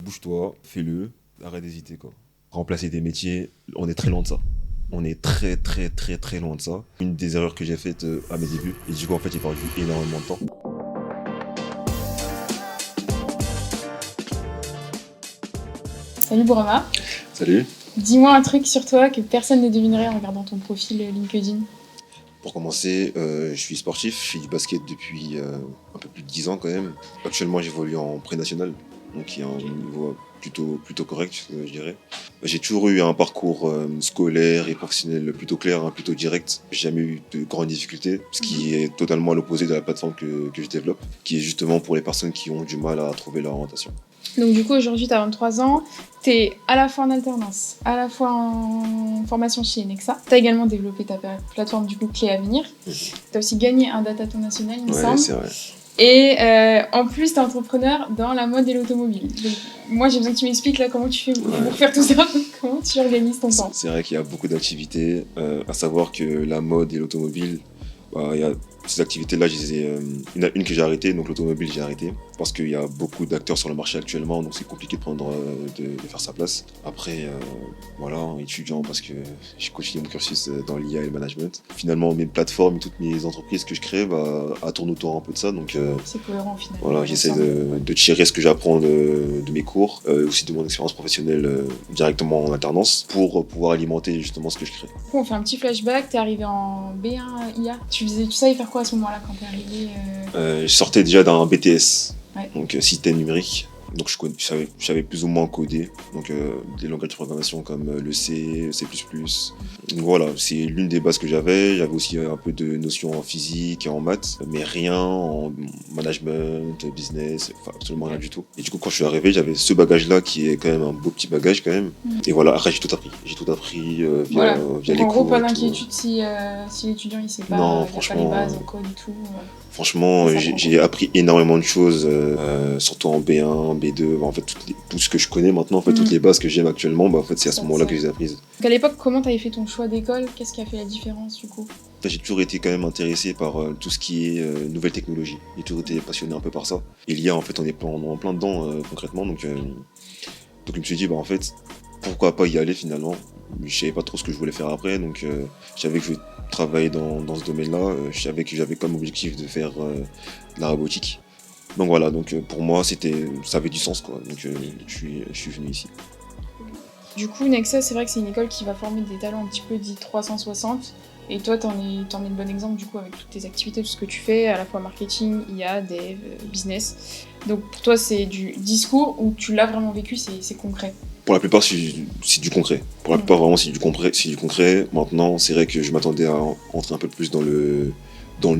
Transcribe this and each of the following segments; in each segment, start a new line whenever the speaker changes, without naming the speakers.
bouge-toi, fais-le, arrête d'hésiter quoi. Remplacer des métiers, on est très loin de ça. On est très très très très loin de ça. Une des erreurs que j'ai faites à mes débuts, et du coup en fait j'ai perdu énormément de temps.
Salut Bourama,
Salut.
dis-moi un truc sur toi que personne ne devinerait en regardant ton profil LinkedIn.
Pour commencer, je suis sportif, je fais du basket depuis un peu plus de 10 ans quand même. Actuellement j'évolue en pré-national, donc il y a un niveau plutôt correct je dirais. J'ai toujours eu un parcours scolaire et professionnel plutôt clair, hein, plutôt direct. J'ai jamais eu de grandes difficultés, ce qui est totalement à l'opposé de la plateforme que je développe, qui est justement pour les personnes qui ont du mal à trouver leur orientation.
Donc du coup aujourd'hui tu as 23 ans, tu es à la fois en alternance, à la fois en formation chez Nexa. Tu as également développé ta plateforme du coup Clé à venir. Tu as aussi gagné un Dataton national il me semble.
C'est vrai.
Et en plus, tu es entrepreneur dans la mode et l'automobile. Donc, moi, j'ai besoin que tu m'expliques là comment tu fais pour faire tout ça, comment tu organises ton temps.
C'est vrai qu'il y a beaucoup d'activités, à savoir que la mode et l'automobile, il y a ces activités-là, il y en a une que j'ai arrêtée, donc l'automobile j'ai arrêté, parce qu'il y a beaucoup d'acteurs sur le marché actuellement, donc c'est compliqué de faire sa place. Après, voilà, étudiant, parce que j'ai continué mon cursus dans l'IA et le management. Finalement, mes plateformes et toutes mes entreprises que je crée, elles tournent autour un peu de ça, donc
c'est cohérent finalement.
voilà, j'essaie de tirer ce que j'apprends de mes cours, aussi de mon expérience professionnelle directement en alternance, pour pouvoir alimenter justement ce que je crée.
Du coup, on fait un petit flashback, t'es arrivé en B1 IA. Tu savais faire quoi à ce moment-là quand t'es arrivé
Je sortais déjà d'un BTS,
ouais.
donc système numérique. Donc je savais plus ou moins coder, donc des langages de programmation comme le C, C++. Donc voilà, c'est l'une des bases que j'avais. J'avais aussi un peu de notions en physique et en maths, mais rien en management, business, enfin absolument rien du tout. Et du coup quand je suis arrivé, j'avais ce bagage-là qui est quand même un beau petit bagage quand même. Et voilà, après j'ai tout appris. J'ai tout appris via les cours.
En gros, pas d'inquiétude si l'étudiant il sait pas,
non,
il a pas les bases en code et tout.
Franchement, j'ai appris énormément de choses, surtout en B1, B2, en fait tout ce que je connais maintenant, en fait, toutes les bases que j'aime actuellement, en fait, c'est à ce moment-là que je les ai apprises.
Donc à l'époque, comment t'avais fait ton choix d'école? Qu'est-ce qui a fait la différence du coup?
J'ai toujours été quand même intéressé par tout ce qui est nouvelles technologies. J'ai toujours été passionné un peu par ça. Et l'IA, en fait, on est en plein dedans concrètement, donc je me suis dit, en fait, pourquoi pas y aller finalement. Je savais pas trop ce que je voulais faire après, donc je savais que je voulais travailler dans ce domaine-là. Je savais que j'avais comme objectif de faire de la robotique. Donc voilà, donc pour moi ça avait du sens quoi. Donc je suis venu ici.
Du coup, Nexa, c'est vrai que c'est une école qui va former des talents un petit peu dits 360. Et toi, t'en es le bon exemple du coup avec toutes tes activités, tout ce que tu fais, à la fois marketing, IA, dev, business. Donc pour toi, c'est du discours ou tu l'as vraiment vécu, c'est concret?
Pour la plupart, c'est du concret. Pour la plupart, vraiment, c'est du concret. Maintenant, c'est vrai que je m'attendais à entrer un peu plus dans le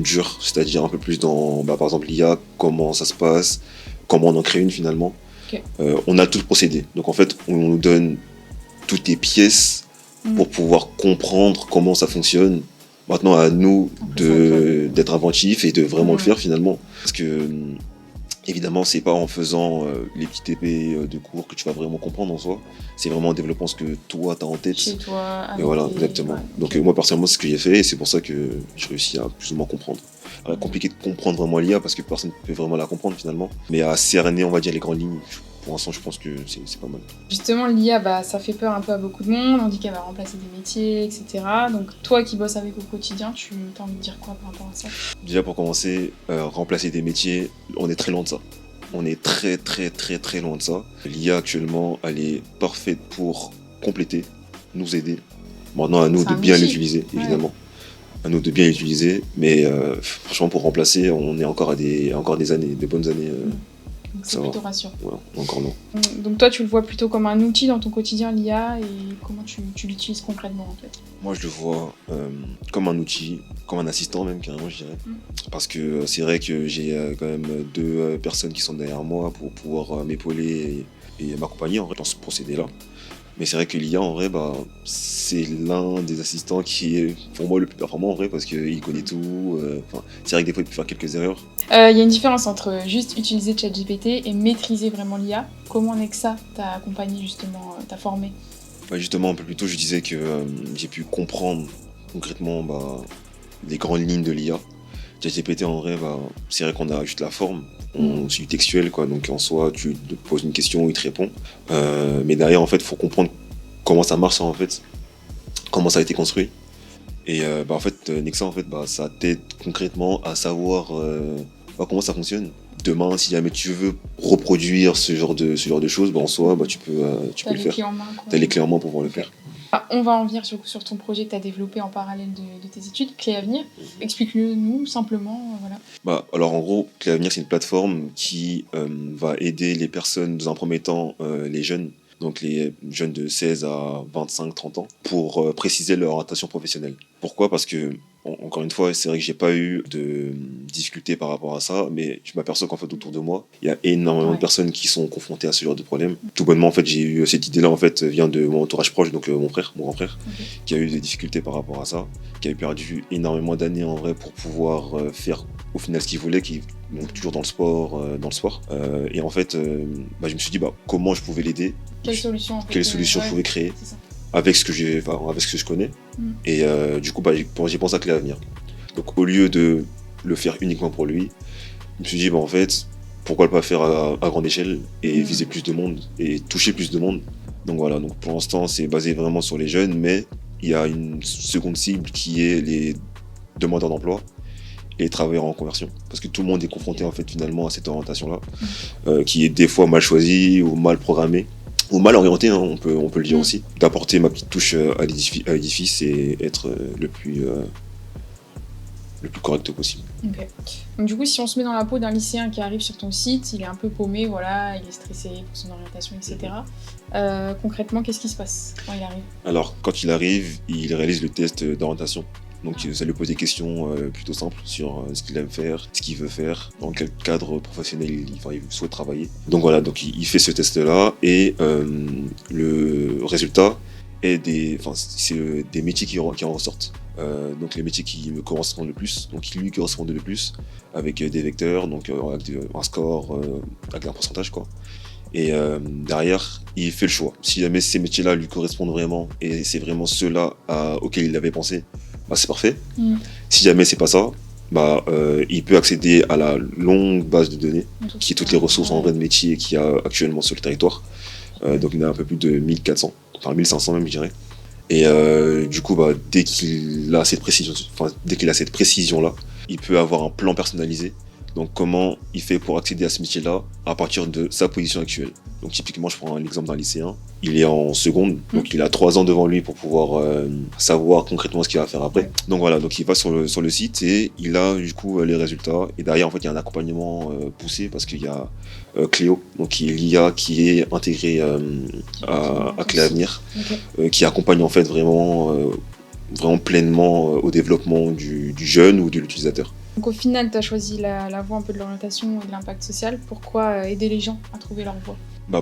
dur, c'est-à-dire un peu plus dans, par exemple, l'IA, comment ça se passe, comment on en crée une finalement.
Okay.
On a tout le procédé. Donc en fait, on nous donne toutes les pièces pour pouvoir comprendre comment ça fonctionne. Maintenant, à nous d'être inventifs et de vraiment le faire finalement. Parce que évidemment, c'est pas en faisant les petits TP de cours que tu vas vraiment comprendre en soi. C'est vraiment en développant ce que toi t'as en tête.
Chez toi,
et voilà, exactement. Ouais, donc moi personnellement, c'est ce que j'ai fait et c'est pour ça que j'ai réussi à plus ou moins comprendre. Alors, compliqué de comprendre vraiment l'IA parce que personne ne peut vraiment la comprendre finalement. Mais à cerner, on va dire, les grandes lignes. Pour l'instant, je pense que c'est pas mal.
Justement, l'IA, ça fait peur un peu à beaucoup de monde. On dit qu'elle va remplacer des métiers, etc. Donc, toi qui bosses avec au quotidien, tu as envie de dire quoi par rapport à ça?
Déjà, pour commencer, remplacer des métiers, on est très loin de ça. On est très très très très loin de ça. L'IA actuellement, elle est parfaite pour compléter, nous aider. Maintenant, à nous de bien l'utiliser, évidemment. Ouais. À nous de bien l'utiliser, mais franchement, pour remplacer, on est encore à des années, des bonnes années.
Donc c'est plutôt rassurant.
Ouais, encore non.
Donc toi, tu le vois plutôt comme un outil dans ton quotidien, l'IA, et comment tu l'utilises concrètement en fait?
Moi, je le vois comme un outil, comme un assistant même, carrément, je dirais. Parce que c'est vrai que j'ai quand même deux personnes qui sont derrière moi pour pouvoir m'épauler et m'accompagner en vrai dans ce procédé-là. Mais c'est vrai que l'IA, en vrai, c'est l'un des assistants qui est pour moi le plus performant en vrai parce qu'il connaît tout. C'est vrai que des fois, il peut faire quelques erreurs.
Il y a une différence entre juste utiliser ChatGPT et maîtriser vraiment l'IA. Comment Nexa t'a accompagné justement, t'a formé?
Justement, un peu plus tôt, je disais que j'ai pu comprendre concrètement les grandes lignes de l'IA. ChatGPT en vrai, c'est vrai qu'on a juste la forme, c'est du textuel quoi, donc en soi tu te poses une question, il te répond. Mais derrière en fait, il faut comprendre comment ça marche en fait, comment ça a été construit. Et en fait, Nexa en fait, ça t'aide concrètement à savoir comment ça fonctionne. Demain, si jamais tu veux reproduire ce genre de choses, en soi, tu peux le faire. T'as les clés en main pour pouvoir le faire.
On va en venir sur ton projet que tu as développé en parallèle de tes études, Clé Avenir. Explique-le nous simplement. Voilà.
Alors en gros, Clé Avenir, c'est une plateforme qui va aider les personnes, dans un premier temps, les jeunes, donc les jeunes de 16 à 25-30 ans, pour préciser leur orientation professionnelle. Pourquoi ? Parce que, encore une fois, c'est vrai que j'ai pas eu de difficultés par rapport à ça, mais je m'aperçois qu'en fait, autour de moi, il y a énormément de personnes qui sont confrontées à ce genre de problème. Tout bonnement, en fait, j'ai eu cette idée-là, en fait, vient de mon entourage proche, donc mon grand frère, qui a eu des difficultés par rapport à ça, qui a perdu énormément d'années en vrai pour pouvoir faire au final ce qu'il voulait, donc toujours dans le sport, et en fait, je me suis dit comment je pouvais l'aider,
quelle solution
je pouvais créer avec ce que je connais. Et du coup, j'ai pensé à Clé Avenir. Donc au lieu de le faire uniquement pour lui, je me suis dit en fait, pourquoi ne pas faire à grande échelle et viser plus de monde et toucher plus de monde. Donc voilà, donc pour l'instant c'est basé vraiment sur les jeunes, mais il y a une seconde cible qui est les demandeurs d'emploi et les travailleurs en conversion. Parce que tout le monde est confronté en fait finalement à cette orientation-là, qui est des fois mal choisie ou mal programmée, ou mal orientée, on peut le dire aussi. D'apporter ma petite touche à l'édifice et être le plus correct possible.
Okay. Donc du coup, si on se met dans la peau d'un lycéen qui arrive sur ton site, il est un peu paumé, voilà, il est stressé pour son orientation, etc. Concrètement, qu'est-ce qui se passe quand il arrive ?
Alors, quand il arrive, il réalise le test d'orientation. Donc ça lui pose des questions plutôt simples sur ce qu'il aime faire, ce qu'il veut faire, dans quel cadre professionnel il souhaite travailler. Donc voilà, donc il fait ce test-là et le résultat est c'est des métiers qui en ressortent. Donc les métiers qui me correspondent le plus, donc qui lui correspondent le plus, avec des vecteurs, donc avec un score, avec un pourcentage quoi. Et derrière, il fait le choix. Si jamais ces métiers-là lui correspondent vraiment et c'est vraiment ceux-là auxquels il avait pensé, c'est parfait. Si jamais c'est pas ça, il peut accéder à la longue base de données, qui est toutes les ressources en vrai de métier qu'il y a actuellement sur le territoire. Donc il y en a un peu plus de 1400, enfin 1500 même je dirais. Et du coup, dès qu'il a cette précision-là, il peut avoir un plan personnalisé. Donc comment il fait pour accéder à ce métier-là à partir de sa position actuelle. Donc typiquement, je prends l'exemple d'un lycéen. Il est en seconde, donc il a 3 ans devant lui pour pouvoir savoir concrètement ce qu'il va faire après. Donc voilà, donc il va sur le site et il a du coup les résultats. Et derrière, en fait, il y a un accompagnement poussé parce qu'il y a Cléo, donc l'IA qui est intégrée à Clé Avenir, qui accompagne en fait vraiment pleinement au développement du jeune ou de l'utilisateur.
Donc au final, tu as choisi la voie un peu de l'orientation et de l'impact social. Pourquoi aider les gens à trouver leur voie ?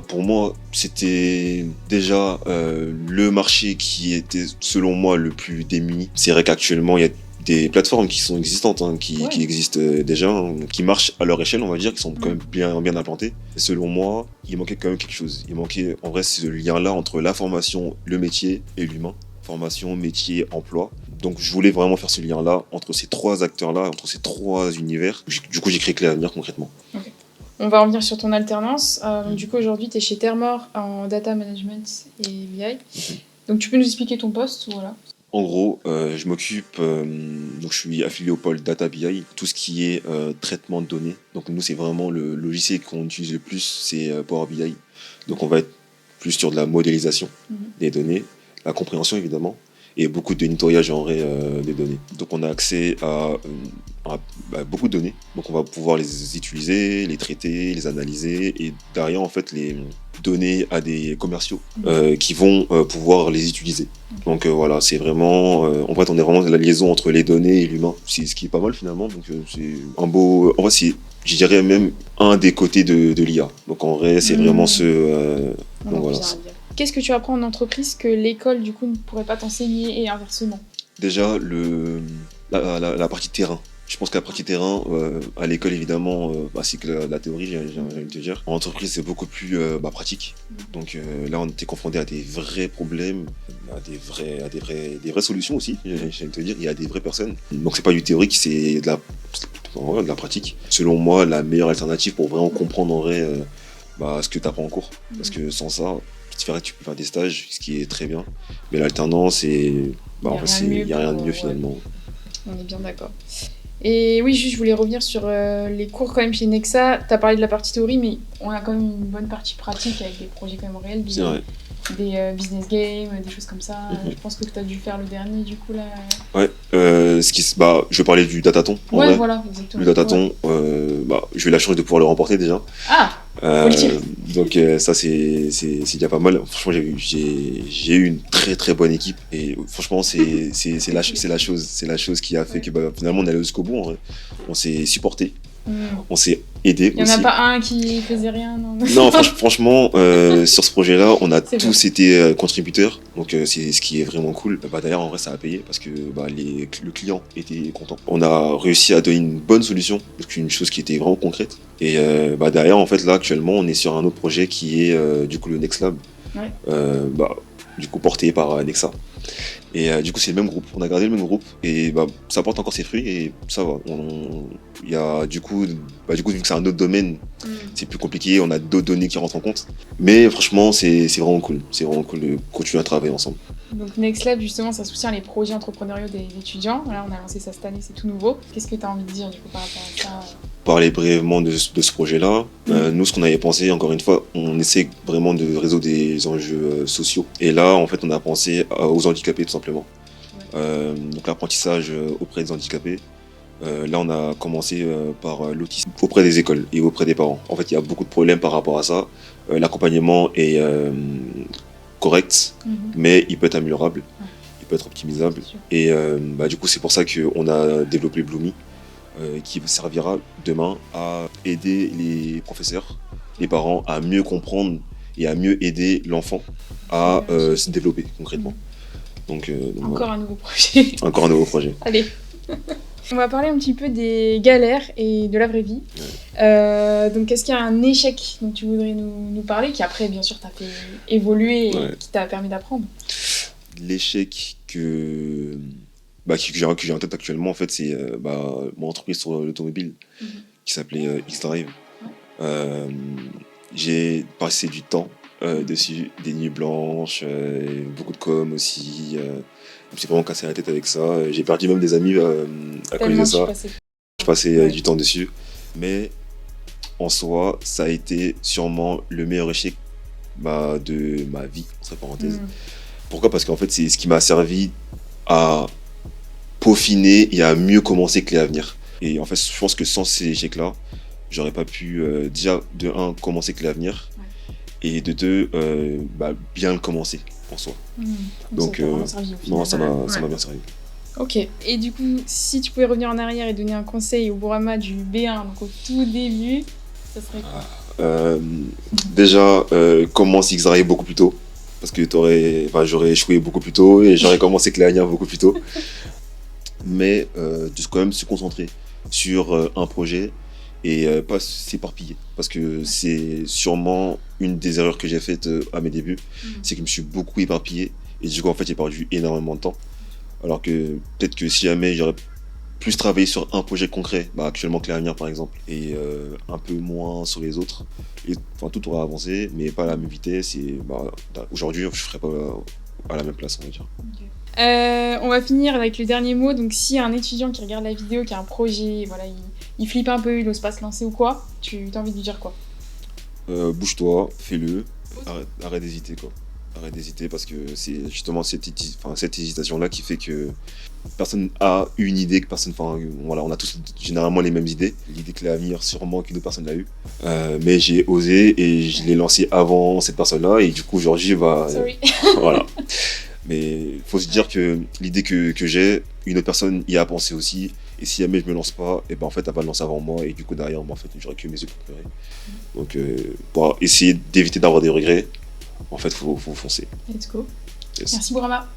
Pour moi, c'était déjà le marché qui était, selon moi, le plus démuni. C'est vrai qu'actuellement, il y a des plateformes qui sont existantes, qui existent déjà, qui marchent à leur échelle, on va dire, qui sont quand même bien implantées. Et selon moi, il manquait quand même quelque chose. Il manquait, en vrai, ce lien-là entre la formation, le métier et l'humain. Formation, métier, emploi. Donc je voulais vraiment faire ce lien-là entre ces 3 acteurs-là, entre ces 3 univers. Du coup, j'ai créé Clé Avenir concrètement.
Okay. On va revenir sur ton alternance. Du coup, aujourd'hui, tu es chez Termor en data management et BI. Donc tu peux nous expliquer ton poste, voilà.
En gros, je m'occupe, donc je suis affilié au pôle Data BI, tout ce qui est traitement de données. Donc nous, c'est vraiment le logiciel qu'on utilise le plus, c'est Power BI. Donc on va être plus sur de la modélisation des données, la compréhension évidemment, et beaucoup de nettoyage en vrai des données. Donc on a accès à beaucoup de données, donc on va pouvoir les utiliser, les traiter, les analyser, et derrière en fait les donner à des commerciaux qui vont pouvoir les utiliser. Donc voilà, c'est vraiment, en fait on est vraiment dans la liaison entre les données et l'humain, c'est ce qui est pas mal finalement, donc c'est un beau, en vrai c'est, je dirais même un des côtés de l'IA, donc en vrai c'est vraiment donc voilà.
Qu'est-ce que tu apprends en entreprise que l'école du coup ne pourrait pas t'enseigner et inversement ?
Déjà la partie terrain. Je pense que la partie terrain, à l'école évidemment, c'est que la théorie, j'ai envie de te dire. En entreprise, c'est beaucoup plus pratique. Donc là, on était confronté à des vrais problèmes, à des vraies solutions aussi, j'ai envie de te dire. Il y a des vraies personnes. Donc c'est pas du théorique, c'est de la pratique. Selon moi, la meilleure alternative pour vraiment comprendre en vrai ce que tu apprends en cours. Parce que sans ça, c'est vrai que tu peux faire des stages, ce qui est très bien. Mais l'alternance, il n'y a rien de mieux finalement.
On est bien d'accord. Et oui, juste, je voulais revenir sur les cours quand même chez Nexa. Tu as parlé de la partie théorie, mais on a quand même une bonne partie pratique avec des projets quand même réels, des business games, des choses comme ça. Je pense que tu as dû faire le dernier du coup là.
Ouais, je vais parler du Dataton.
Ouais, voilà, exactement.
Le Dataton, j'ai eu la chance de pouvoir le remporter déjà.
Ah, faut le dire.
Donc ça c'est déjà pas mal. Franchement j'ai eu une très très bonne équipe et franchement c'est la chose qui a fait que finalement on est allé jusqu'au bout en vrai. On s'est supporté, on s'est aidé.
Il y en a pas un qui faisait rien, non.
Non, franchement sur ce projet-là on a tous été contributeurs, donc c'est ce qui est vraiment cool. D'ailleurs en vrai ça a payé parce que le client était content. On a réussi à donner une bonne solution, donc une chose qui était vraiment concrète. Et derrière, en fait, là, actuellement, on est sur un autre projet qui est du coup le Next Lab, du coup porté par Nexa. Et du coup, c'est le même groupe. On a gardé le même groupe et ça porte encore ses fruits et ça va. Il y a du coup, vu que c'est un autre domaine, c'est plus compliqué. On a d'autres données qui rentrent en compte. Mais franchement, c'est vraiment cool. C'est vraiment cool de continuer à travailler ensemble. Donc
Next Lab, justement, ça soutient les projets entrepreneuriaux des étudiants. Là, on a lancé ça cette année, c'est tout nouveau. Qu'est-ce que tu as envie de dire du coup par rapport à ça? Parler
brièvement de ce projet-là. Nous, ce qu'on avait pensé, encore une fois, on essaie vraiment de résoudre des enjeux sociaux. Et là, en fait, on a pensé aux handicapés, tout simplement. Donc l'apprentissage auprès des handicapés. Là, on a commencé par l'autisme auprès des écoles et auprès des parents. En fait, il y a beaucoup de problèmes par rapport à ça. L'accompagnement est correct, mais il peut être améliorable, il peut être optimisable. Et du coup, c'est pour ça qu'on a développé Bloomy, qui servira demain à aider les professeurs, les parents à mieux comprendre et à mieux aider l'enfant à se développer concrètement. Donc
encore un nouveau projet.
Encore un nouveau projet.
Allez. On va parler un petit peu des galères et de la vraie vie. Donc, est-ce qu'il y a un échec dont tu voudrais nous parler, qui après, bien sûr, t'a fait évoluer et qui t'a permis d'apprendre?
L'échec que j'ai en tête actuellement, en fait, c'est mon entreprise sur l'automobile qui s'appelait X-Drive. J'ai passé du temps dessus, des nuits blanches, beaucoup de com aussi. Je me suis vraiment cassé la tête avec ça. J'ai perdu même des amis à cause de ça. Je passais du temps dessus. Mais en soi, ça a été sûrement le meilleur échec de ma vie, entre parenthèses. Pourquoi? Parce qu'en fait, c'est ce qui m'a servi à peaufiner et à mieux commencer que les à venir. Et en fait, je pense que sans ces échecs-là, j'aurais pas pu, déjà, de 1, commencer que les à venir, et de 2, bien le commencer en soi. Donc, ça m'a bien servi.
Ok. Et du coup, si tu pouvais revenir en arrière et donner un conseil au Bourama du B1, donc au tout début, ça serait quoi?
Déjà, commence X-Drive beaucoup plus tôt. Parce que j'aurais échoué beaucoup plus tôt et j'aurais commencé Cléania beaucoup plus tôt. Mais de quand même se concentrer sur un projet et pas s'éparpiller. Parce que c'est sûrement une des erreurs que j'ai faites à mes débuts. C'est que je me suis beaucoup éparpillé et du coup, en fait, j'ai perdu énormément de temps. Alors que peut-être que si jamais j'aurais plus travaillé sur un projet concret, actuellement Cléania par exemple, et un peu moins sur les autres, tout aurait avancé, mais pas à la même vitesse. Et aujourd'hui, je ne serais pas à la même place, on va dire.
Okay. On va finir avec le dernier mot. Donc, s'il y a un étudiant qui regarde la vidéo, qui a un projet, voilà, il flippe un peu, il n'ose pas se lancer ou quoi, tu as envie de lui dire quoi?
Bouge-toi, fais-le, arrête d'hésiter quoi. Arrête d'hésiter parce que c'est justement cette hésitation-là qui fait que personne a une idée, on a tous généralement les mêmes idées. L'idée que l'avenir, sûrement qu'une autre personne l'a eu. Mais j'ai osé et je l'ai lancé avant cette personne-là et du coup aujourd'hui, voilà. Mais il faut se dire que l'idée que j'ai, une autre personne y a pensé aussi. Et si jamais je me lance pas, et en fait, elle va le lancer avant moi. Et du coup, derrière moi, en fait, j'aurais que mes yeux pour pleurer. Donc, pour essayer d'éviter d'avoir des regrets, en fait, faut foncer.
Let's go. Yes. Merci Bourama.